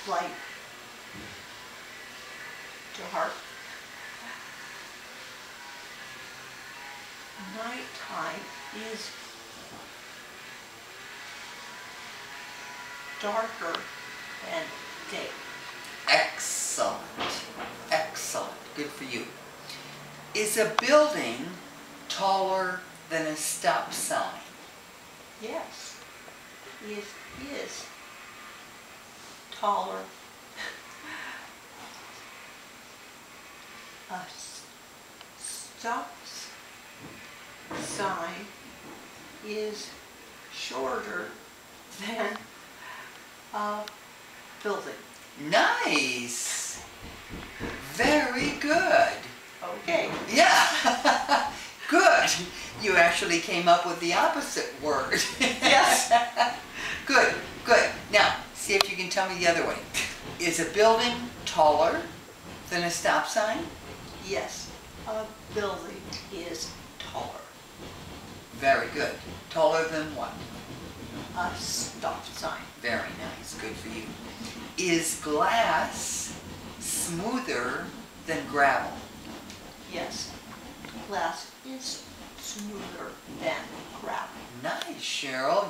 light, dark. Nighttime is darker than day. Excellent. Excellent. Good for you. Is a building taller than a stop sign? Yes, it is taller. A stop sign is shorter than a building. Nice. Very good. Okay. Yeah. Good. You actually came up with the opposite word. Yes. Good, good. Now, see if you can tell me the other way. Is a building taller than a stop sign? Yes, a building is taller. Very good. Taller than what? A stop sign. Very nice. Good for you. Is glass smoother than gravel? Yes, glass is smoother than gravel. Nice, Cheryl.